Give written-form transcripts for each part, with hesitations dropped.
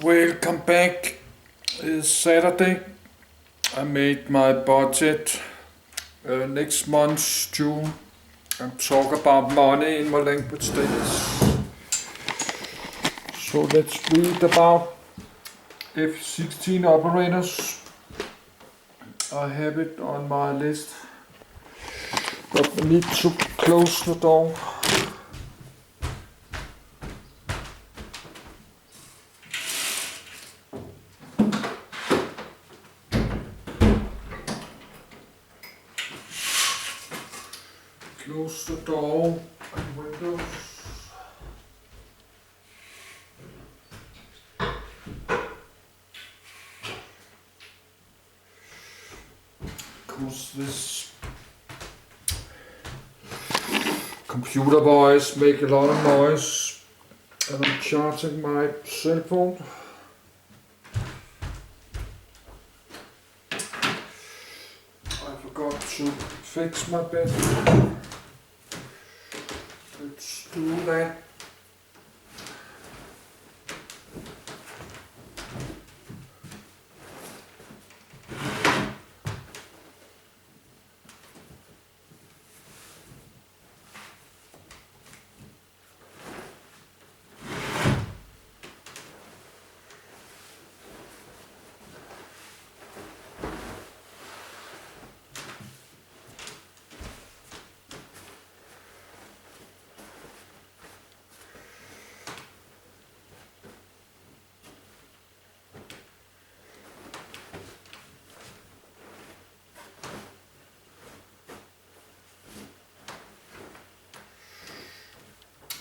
Welcome back. It's Saturday. I made my budget next month June and talk about money in my language studies. So let's read about F-16 operators. I have it on my list, but I need to close the door. Close the door and windows. Because this computer voice make a lot of noise, and I'm charging my cell phone. I forgot to fix my bed. Let's do that.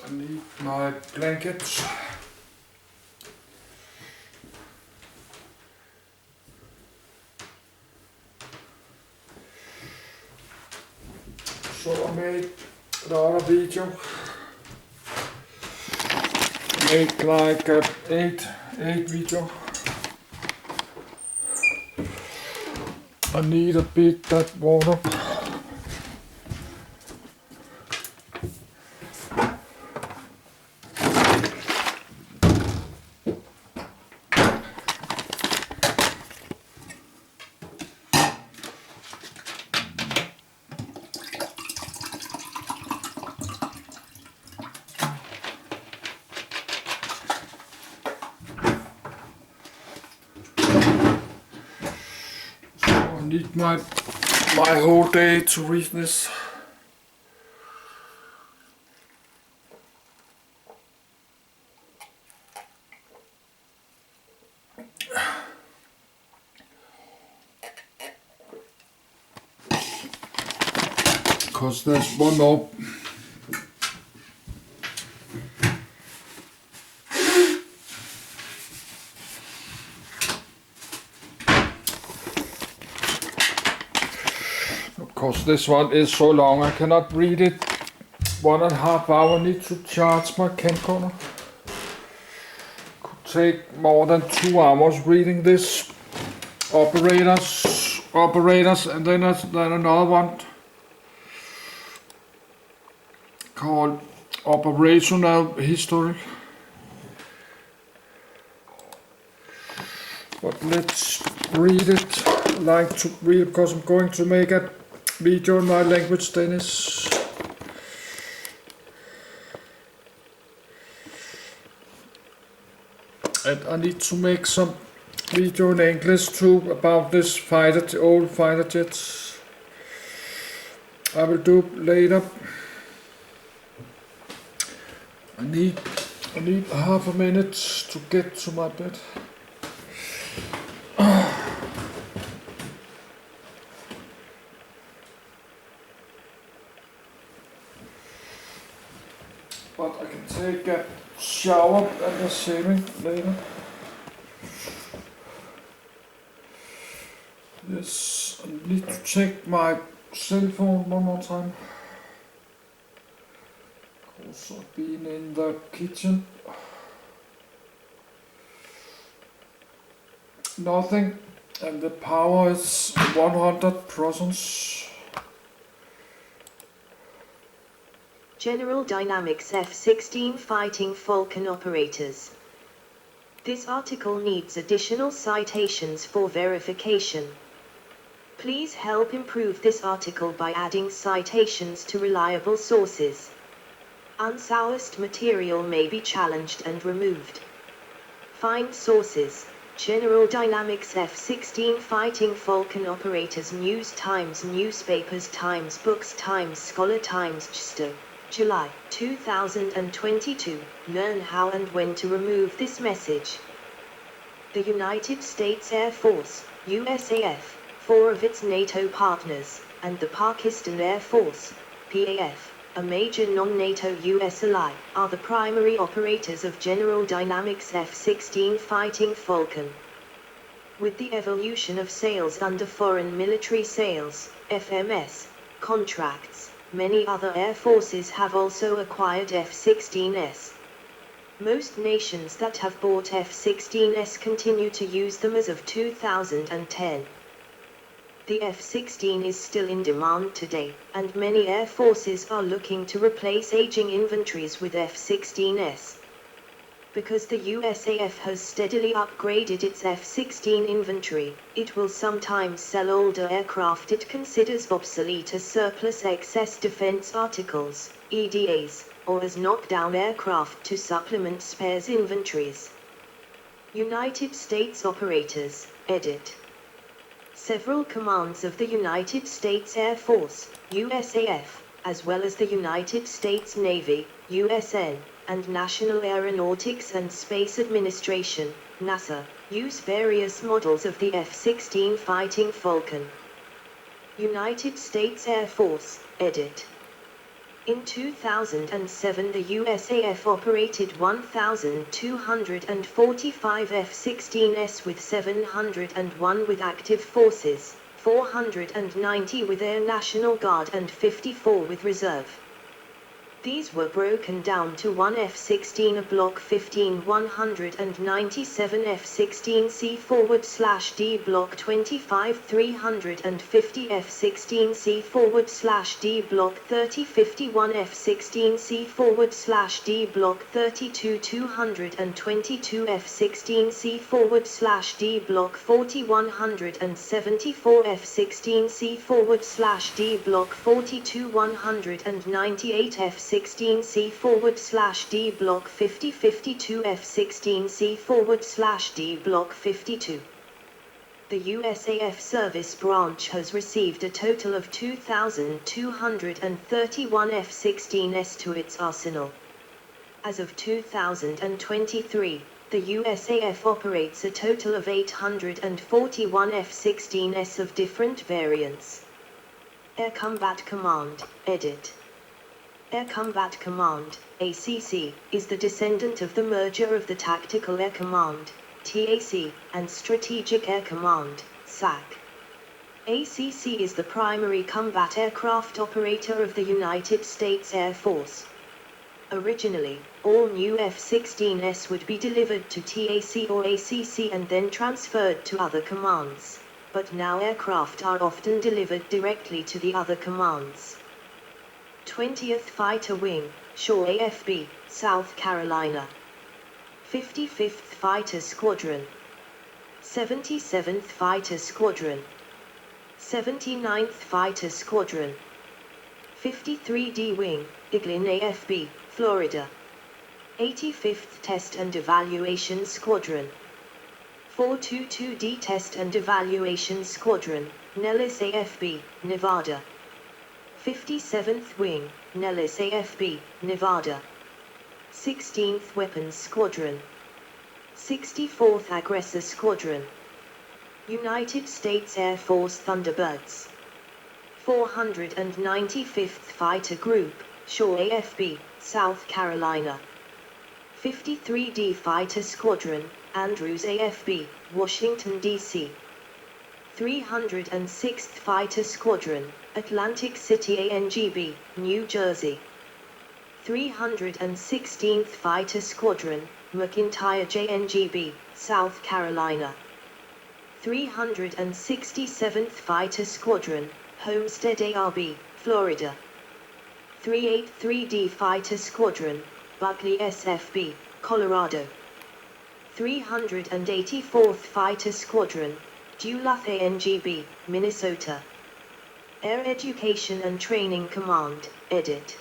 I need my blankets. So I made another video. Make like eight video. I need a bit that water. I need my whole day to read this. Because there's one more. Because this one is so long, I cannot read it 1.5 hours. I need to charge my camcorder. Could take more than 2 hours reading this. Operators, and then another one called operational history. But let's read it. I like to read because I'm going to make a video in my language Danish. And I need to make some video in English too about this old fighter jets. I will do later. I need half a minute to get to my bed. But I can take a shower and a shaving later. Yes, I need to check my cell phone one more time. Also been in the kitchen. Nothing, and the power is 100%. General Dynamics F-16 fighting Falcon operators. This article needs additional citations for verification. Please help improve this article by adding citations to reliable sources. Unsourced material may be challenged and removed. Find sources: General Dynamics F-16 Fighting Falcon Operators News Times Newspapers Times Books Times Scholar Times GSTO, July 2022. Learn how and when to remove this message. The United States Air Force, USAF, 4 of its NATO partners, and the Pakistan Air Force, PAF, a major non-NATO US ally, are the primary operators of General Dynamics F-16 Fighting Falcon. With the evolution of sales under Foreign Military Sales, FMS, contracts, many other air forces have also acquired F-16s. Most nations that have bought F-16s continue to use them as of 2010. The F-16 is still in demand today, and many air forces are looking to replace aging inventories with F-16s. Because the USAF has steadily upgraded its F-16 inventory, it will sometimes sell older aircraft it considers obsolete as surplus excess defense articles, EDAs, or as knockdown aircraft to supplement spares inventories. United States operators, edit. Several commands of the United States Air Force, USAF, as well as the United States Navy, USN, and National Aeronautics and Space Administration, NASA, use various models of the F-16 Fighting Falcon. United States Air Force, edit. In 2007 the USAF operated 1,245 F-16s with 701 with active forces, 490 with Air National Guard and 54 with reserve. These were broken down to 1 F-16 A Block 15 197 F-16C/D Block 25 350 F-16C/D Block 30 51 F-16C/D Block 32 222 F-16C/D Block 40 174 F-16C/D Block 42 198 F-16C/D Block 50 52 F-16C/D Block 52. The USAF Service Branch has received a total of 2,231 F-16s to its arsenal. As of 2023, the USAF operates a total of 841 F-16s of different variants. Air Combat Command, edit. Air Combat Command, ACC, is the descendant of the merger of the Tactical Air Command, TAC, and Strategic Air Command, SAC. ACC is the primary combat aircraft operator of the United States Air Force. Originally, all new F-16s would be delivered to TAC or ACC and then transferred to other commands, but now aircraft are often delivered directly to the other commands. 20th Fighter Wing, Shaw AFB, South Carolina. 55th Fighter Squadron. 77th Fighter Squadron. 79th Fighter Squadron. 53D Wing, Eglin AFB, Florida. 85th Test and Evaluation Squadron. 422D Test and Evaluation Squadron, Nellis AFB, Nevada. 57th Wing, Nellis AFB, Nevada. 16th Weapons Squadron. 64th Aggressor Squadron. United States Air Force Thunderbirds. 495th Fighter Group, Shaw AFB, South Carolina. 53D Fighter Squadron, Andrews AFB, Washington, D.C. 306th Fighter Squadron, Atlantic City ANGB, New Jersey. 316th Fighter Squadron, McIntyre JNGB, South Carolina. 367th Fighter Squadron, Homestead ARB, Florida. 383D Fighter Squadron, Buckley SFB, Colorado. 384th Fighter Squadron, Duluth ANGB, Minnesota. Air Education and Training Command, edit.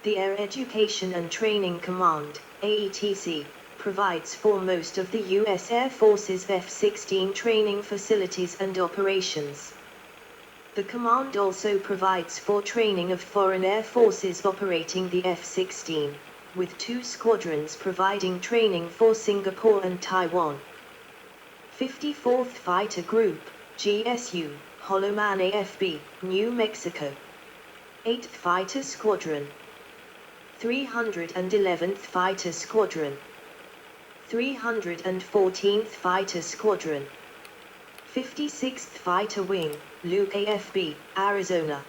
The Air Education and Training Command, AETC, provides for most of the U.S. Air Force's F-16 training facilities and operations. The command also provides for training of foreign air forces operating the F-16, with 2 squadrons providing training for Singapore and Taiwan. 54th Fighter Group, GSU, Holloman AFB, New Mexico. 8th Fighter Squadron. 311th Fighter Squadron. 314th Fighter Squadron. 56th Fighter Wing, Luke AFB, Arizona.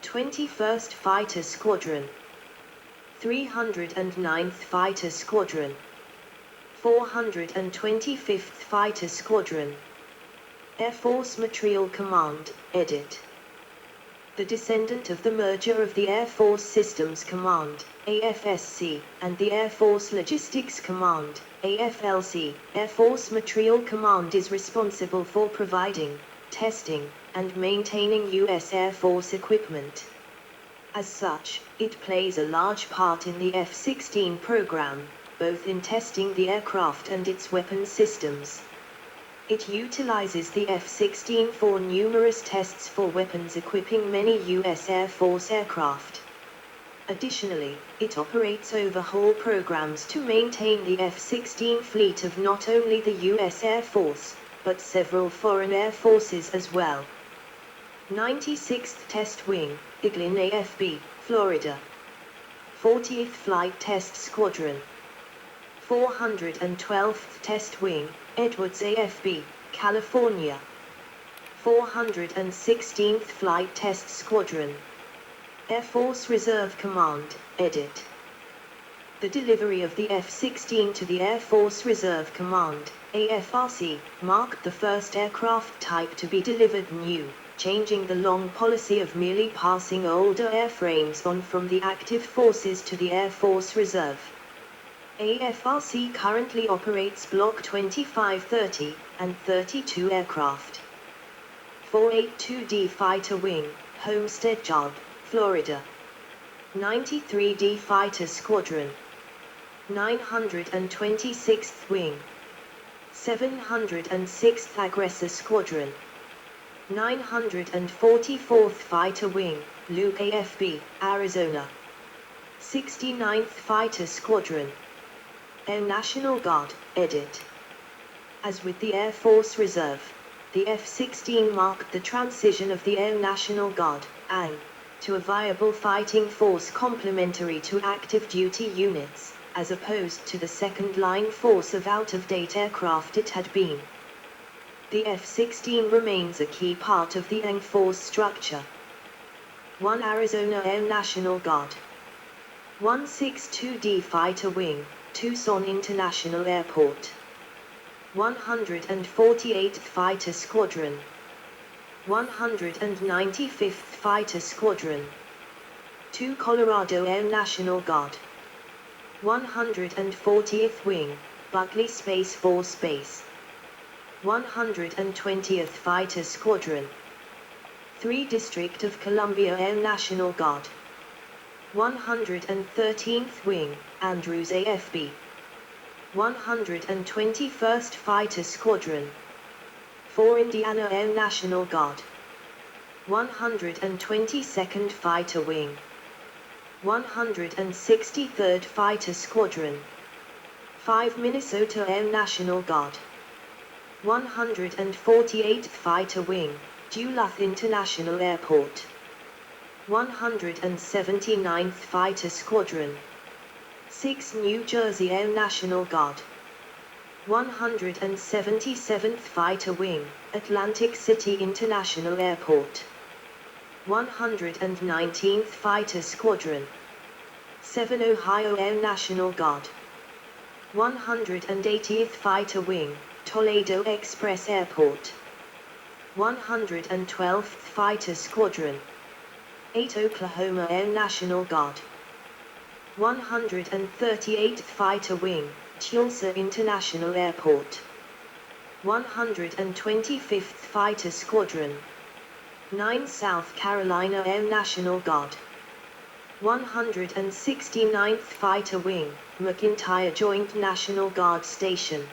21st Fighter Squadron. 309th Fighter Squadron. 425th Fighter Squadron. Air Force Materiel Command, edit. The descendant of the merger of the Air Force Systems Command, AFSC, and the Air Force Logistics Command, AFLC, Air Force Materiel Command is responsible for providing, testing, and maintaining U.S. Air Force equipment. As such, it plays a large part in the F-16 program, both in testing the aircraft and its weapon systems. It utilizes the F-16 for numerous tests for weapons equipping many U.S. Air Force aircraft. Additionally, it operates overhaul programs to maintain the F-16 fleet of not only the U.S. Air Force, but several foreign air forces as well. 96th Test Wing, Eglin AFB, Florida. 40th Flight Test Squadron. 412th Test Wing, Edwards AFB, California. 416th Flight Test Squadron. Air Force Reserve Command, edit. The delivery of the F-16 to the Air Force Reserve Command, AFRC, marked the first aircraft type to be delivered new, changing the long policy of merely passing older airframes on from the active forces to the Air Force Reserve. AFRC currently operates Block 2530 and 32 aircraft. 482D Fighter Wing, Homestead Job, Florida. 93D Fighter Squadron. 926th Wing. 706th Aggressor Squadron. 944th Fighter Wing, Luke AFB, Arizona. 69th Fighter Squadron. Air National Guard, edit. As with the Air Force Reserve, the F-16 marked the transition of the Air National Guard, ANG, to a viable fighting force complementary to active duty units, as opposed to the second-line force of out-of-date aircraft it had been. The F-16 remains a key part of the ANG force structure. 1 Arizona Air National Guard. 162D Fighter Wing, Tucson International Airport. 148th Fighter Squadron. 195th Fighter Squadron. 2 Colorado Air National Guard. 140th Wing, Buckley Space Force Base. 120th Fighter Squadron. 3 District of Columbia Air National Guard. 113th Wing, Andrews AFB. 121st Fighter Squadron. 4 Indiana Air National Guard. 122nd Fighter Wing. 163rd Fighter Squadron. 5 Minnesota Air National Guard. 148th Fighter Wing, Duluth International Airport. 179th Fighter Squadron. 6 New Jersey Air National Guard. 177th Fighter Wing, Atlantic City International Airport. 119th Fighter Squadron. 7 Ohio Air National Guard. 180th Fighter Wing, Toledo Express Airport. 112th Fighter Squadron. 8 Oklahoma Air National Guard. 138th Fighter Wing, Tulsa International Airport. 125th Fighter Squadron. 9 South Carolina Air National Guard. 169th Fighter Wing, McIntyre Joint National Guard Station.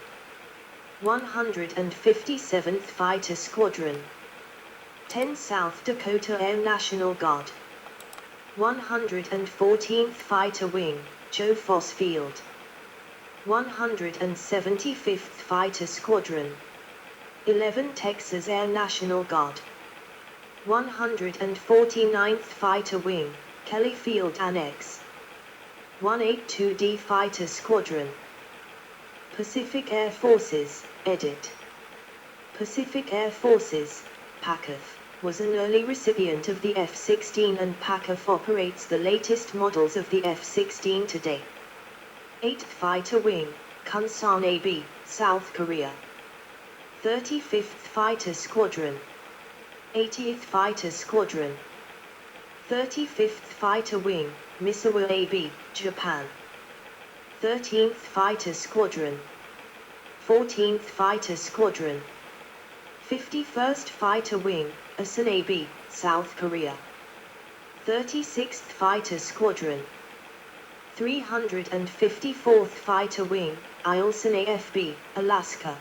157th Fighter Squadron. 10 South Dakota Air National Guard. 114th Fighter Wing, GeForce Field. 175th Fighter Squadron. 11 Texas Air National Guard. 149th Fighter Wing, Kelly Field Annex. 182d Fighter Squadron. Pacific Air Forces, edit. Pacific Air Forces, PACAF, was an early recipient of the F-16 and PACAF operates the latest models of the F-16 today. 8th Fighter Wing, Kunsan AB, South Korea. 35th Fighter Squadron. 80th Fighter Squadron. 35th Fighter Wing, Misawa AB, Japan. 13th Fighter Squadron. 14th Fighter Squadron. 51st Fighter Wing, Asan AB, South Korea. 36th Fighter Squadron. 354th Fighter Wing, Eielson AFB, Alaska.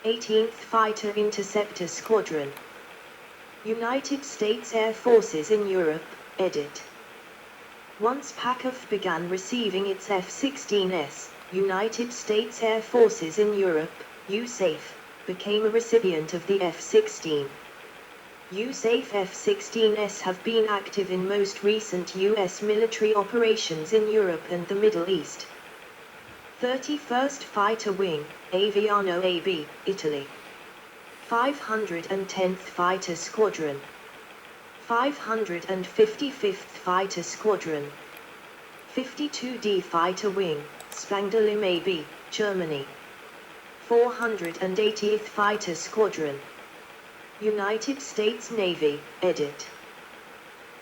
18th Fighter Interceptor Squadron. United States Air Forces in Europe, edit. Once PACAF began receiving its F-16s, United States Air Forces in Europe, USAF, became a recipient of the F-16. USAF F-16s have been active in most recent U.S. military operations in Europe and the Middle East. 31st Fighter Wing, Aviano AB, Italy. 510th Fighter Squadron. 555th Fighter Squadron. 52d Fighter Wing, Spangdahlem AB, Germany. 480th Fighter Squadron. United States Navy, edit.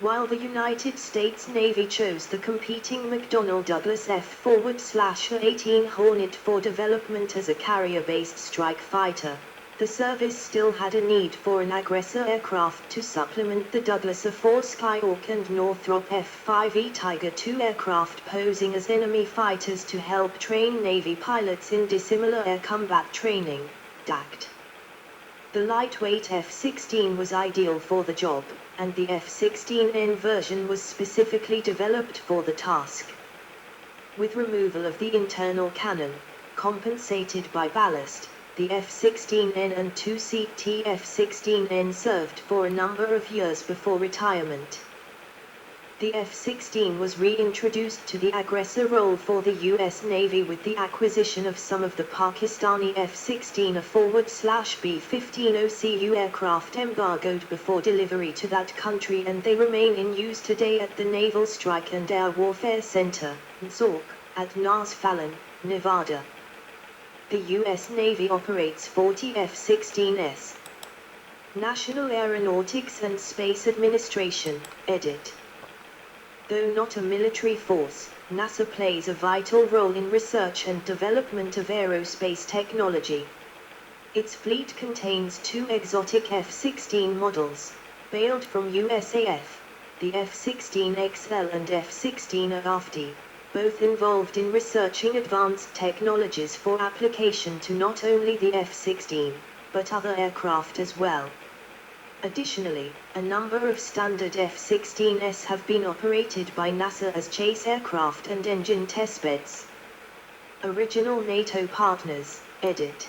While the United States Navy chose the competing McDonnell Douglas F/A-18 Hornet for development as a carrier-based strike fighter, the service still had a need for an aggressor aircraft to supplement the Douglas A-4 Skyhawk and Northrop F-5E Tiger II aircraft posing as enemy fighters to help train Navy pilots in dissimilar air combat training, DACT. The lightweight F-16 was ideal for the job, and the F-16N version was specifically developed for the task. With removal of the internal cannon, compensated by ballast, the F-16N and two-seat F-16N served for a number of years before retirement. The F-16 was reintroduced to the aggressor role for the U.S. Navy with the acquisition of some of the Pakistani F-16 A/B-15 aircraft embargoed before delivery to that country, and they remain in use today at the Naval Strike and Air Warfare Center, NSAWC, at Nars Fallon, Nevada. The U.S. Navy operates 40 F-16s. National Aeronautics and Space Administration, edit. Though not a military force, NASA plays a vital role in research and development of aerospace technology. Its fleet contains 2 exotic F-16 models, bailed from USAF, the F-16XL and F-16 AFD, both involved in researching advanced technologies for application to not only the F-16, but other aircraft as well. Additionally, a number of standard F-16s have been operated by NASA as chase aircraft and engine testbeds. Original NATO partners, edit.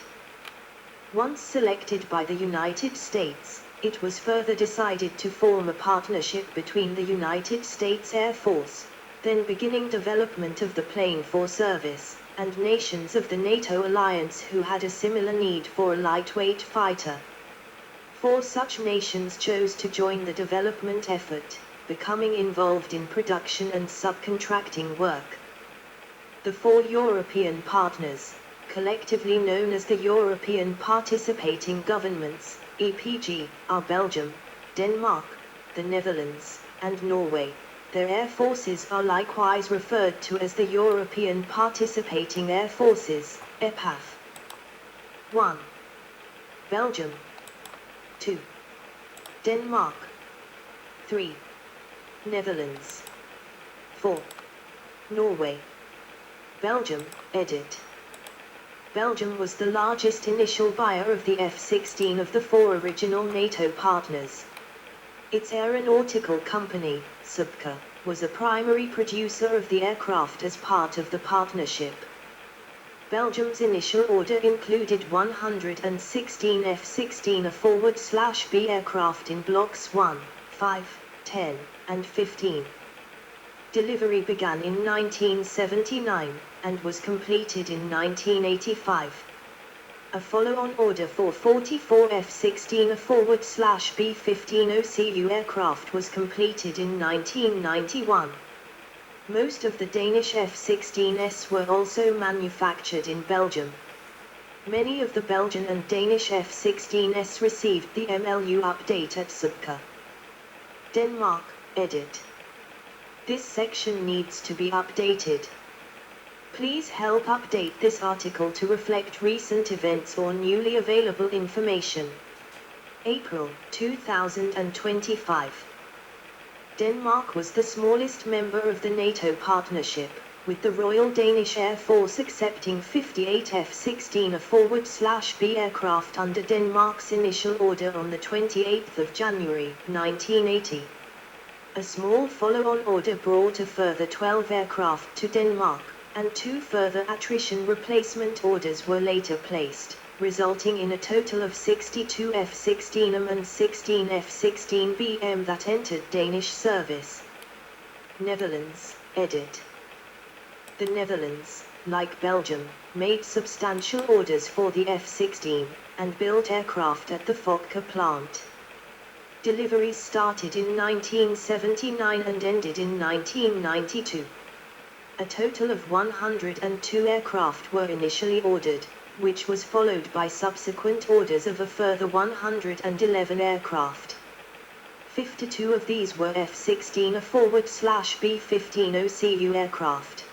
Once selected by the United States, it was further decided to form a partnership between the United States Air Force, then beginning development of the plane for service, and nations of the NATO alliance who had a similar need for a lightweight fighter. 4 such nations chose to join the development effort, becoming involved in production and subcontracting work. The 4 European partners, collectively known as the European Participating Governments, EPG, are Belgium, Denmark, the Netherlands, and Norway. Their air forces are likewise referred to as the European Participating Air Forces, EPAF. 1. Belgium. 2. Denmark. 3. Netherlands. 4. Norway. Belgium, edit. Belgium was the largest initial buyer of the F-16 of the 4 original NATO partners. Its aeronautical company, Subca, was a primary producer of the aircraft as part of the partnership. Belgium's initial order included 116 F-16A/B aircraft in blocks 1, 5, 10, and 15. Delivery began in 1979, and was completed in 1985. A follow-on order for 44 F-16A/B-15 OCU aircraft was completed in 1991. Most of the Danish F-16s were also manufactured in Belgium. Many of the Belgian and Danish F-16s received the MLU update at Subca. Denmark, edit. This section needs to be updated. Please help update this article to reflect recent events or newly available information. April 2025. Denmark was the smallest member of the NATO partnership, with the Royal Danish Air Force accepting 58 F-16A/B aircraft under Denmark's initial order on the 28th of January, 1980. A small follow-on order brought a further 12 aircraft to Denmark, and 2 further attrition replacement orders were later placed, resulting in a total of 62 F-16M and 16 F-16BM that entered Danish service. Netherlands, edit. The Netherlands, like Belgium, made substantial orders for the F-16, and built aircraft at the Falcon plant. Deliveries started in 1979 and ended in 1992. A total of 102 aircraft were initially ordered, which was followed by subsequent orders of a further 111 aircraft. 52 of these were F-16A/B-15 OCU aircraft.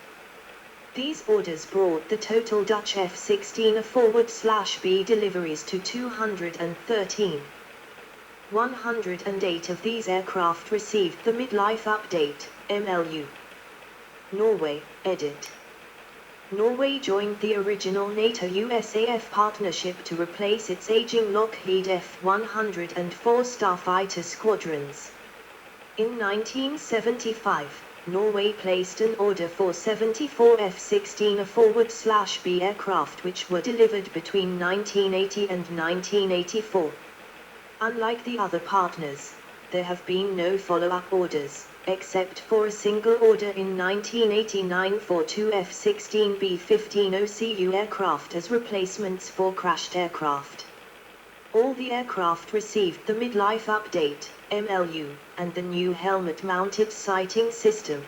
These orders brought the total Dutch F-16A/B deliveries to 213. 108 of these aircraft received the midlife update, MLU. Norway, edit. Norway joined the original NATO-USAF partnership to replace its aging Lockheed F-104 Starfighter squadrons. In 1975, Norway placed an order for 74 F-16A/B aircraft which were delivered between 1980 and 1984. Unlike the other partners, there have been no follow-up orders, except for a single order in 1989 for 2 F-16B-15 OCU aircraft as replacements for crashed aircraft. All the aircraft received the midlife update, MLU, and the new helmet-mounted sighting system.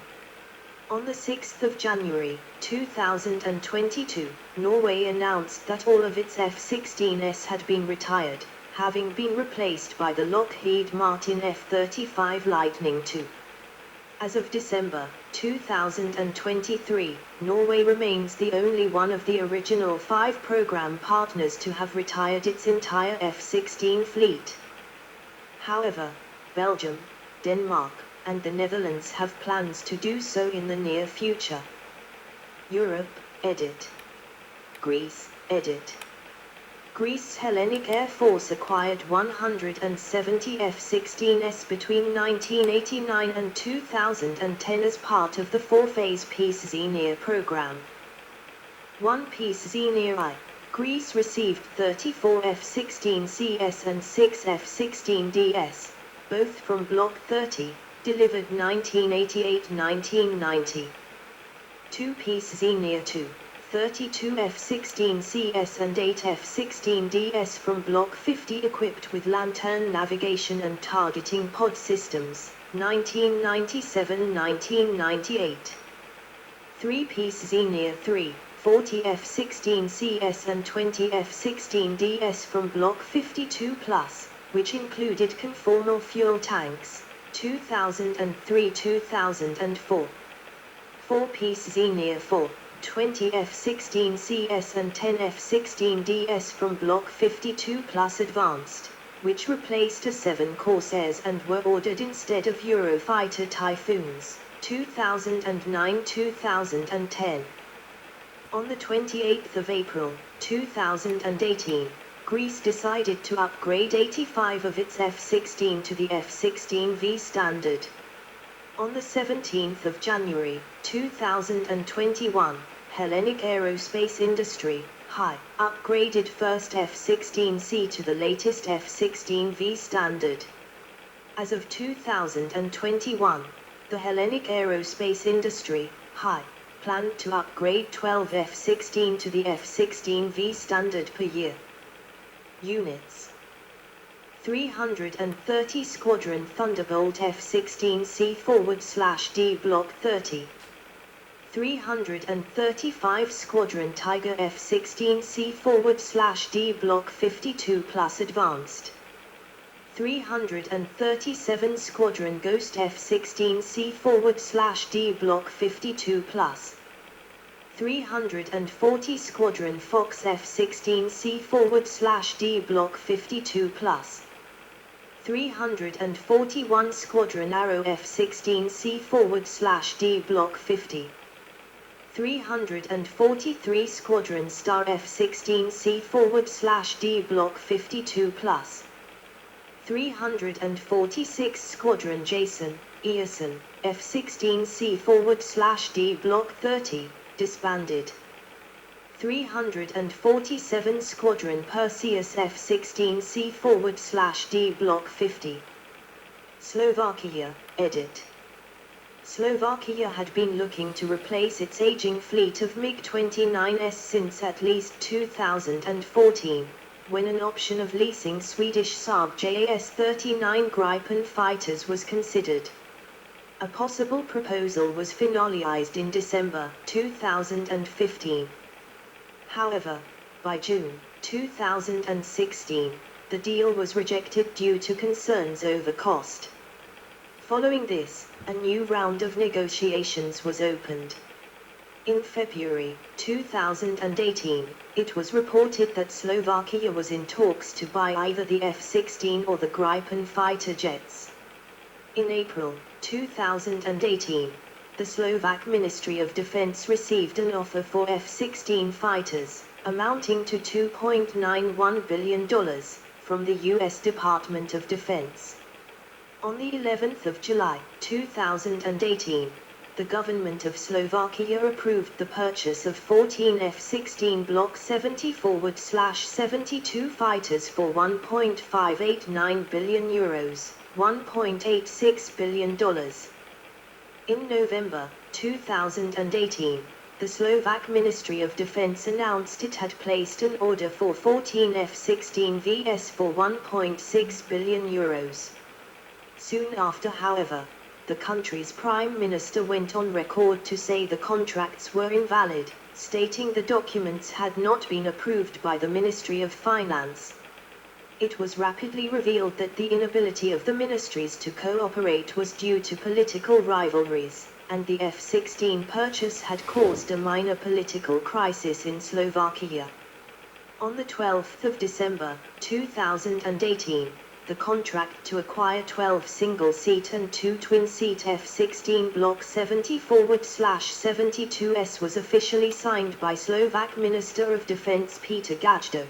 On the 6th of January, 2022, Norway announced that all of its F-16s had been retired, having been replaced by the Lockheed Martin F-35 Lightning II. As of December 2023, Norway remains the only one of the original 5 program partners to have retired its entire F-16 fleet. However, Belgium, Denmark, and the Netherlands have plans to do so in the near future. Europe, edit. Greece, edit. Greece's Hellenic Air Force acquired 170 F-16s between 1989 and 2010 as part of the 4-phase Peace Xenia program. 1 Peace Xenia. Greece received 34 F-16Cs and 6 F-16Ds, both from Block 30, delivered 1988-1990. 2 Peace Xenia 2. 32 F-16Cs and 8 F-16Ds from Block 50 equipped with lantern navigation and targeting pod systems, 1997-1998. 3 Peace Xenia 3, 40 F-16Cs and 20 F-16Ds from Block 52+, which included conformal fuel tanks, 2003-2004. 4-piece Xenia 4, 20 F-16 CS and 10 F-16 DS from Block 52 Plus Advanced, which replaced A-7 Corsairs and were ordered instead of Eurofighter Typhoons, 2009-2010. On the 28th of April, 2018, Greece decided to upgrade 85 of its F-16 to the F-16V standard. On the 17th of January, 2021, Hellenic Aerospace Industry, HAI, upgraded first F-16C to the latest F-16V standard. As of 2021, the Hellenic Aerospace Industry, HAI, planned to upgrade 12 F-16 to the F-16V standard per year. Units: 330 Squadron Thunderbolt F-16C/D Block 30, 335 Squadron Tiger F-16C/D Block 52 Plus Advanced, 337 Squadron Ghost F-16C/D Block 52 Plus, 340 Squadron Fox F-16C/D Block 52 Plus, 341 Squadron Arrow F-16C/D Block 50, 343 Squadron Star F-16C/D Block 52 Plus, 346 Squadron Jason, Eason, F-16C/D Block 30, disbanded. 347 Squadron Perseus F-16C/D Block 50. Slovakia, edit. Slovakia had been looking to replace its aging fleet of MiG-29s since at least 2014, when an option of leasing Swedish Saab JAS-39 Gripen fighters was considered. A possible proposal was finalized in December 2015. However, by June 2016, the deal was rejected due to concerns over cost. Following this, a new round of negotiations was opened. In February 2018, it was reported that Slovakia was in talks to buy either the F-16 or the Gripen fighter jets. In April 2018, the Slovak Ministry of Defense received an offer for F-16 fighters, amounting to $2.91 billion, from the U.S. Department of Defense. On the 11th of July 2018, the government of Slovakia approved the purchase of 14 F-16 Block 70/72 fighters for €1.589 billion, $1.86 billion. In November 2018, the Slovak Ministry of Defense announced it had placed an order for 14 F-16Vs for €1.6 billion. Soon after, however, the country's Prime Minister went on record to say the contracts were invalid, stating the documents had not been approved by the Ministry of Finance. It was rapidly revealed that the inability of the ministries to cooperate was due to political rivalries, and the F-16 purchase had caused a minor political crisis in Slovakia. On the 12th of December 2018, the contract to acquire 12 single-seat and 2 twin-seat F-16 Block 70/72s was officially signed by Slovak Minister of Defense Peter Gajda.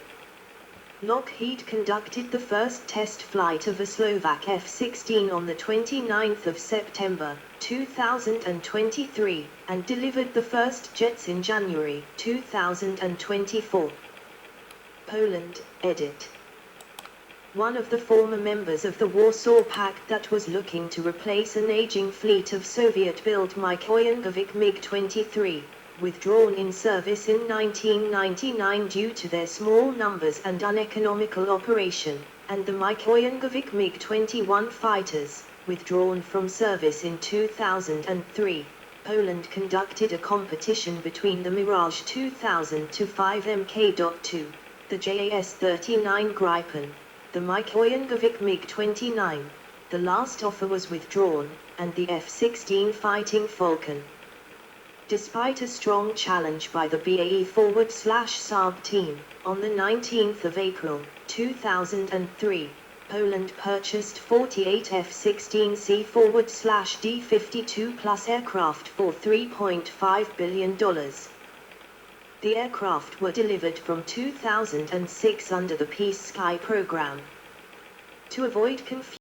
Lockheed conducted the first test flight of a Slovak F-16 on the 29th of September 2023, and delivered the first jets in January 2024. Poland, edit. One of the former members of the Warsaw Pact that was looking to replace an aging fleet of Soviet-built Mikoyankovic MiG-23, withdrawn in service in 1999 due to their small numbers and uneconomical operation, and the Mikoyankovic MiG-21 fighters, withdrawn from service in 2003, Poland conducted a competition between the Mirage 2000-5 Mk.2, the JAS-39 Gripen, the Mikoyankovic MiG-29, the last offer was withdrawn, and the F-16 fighting Falcon. Despite a strong challenge by the BAE/Saab team, on the 19th of April, 2003, Poland purchased 48 F-16C/D-52 plus aircraft for $3.5 billion. The aircraft were delivered from 2006 under the Peace Sky program. To avoid confusion,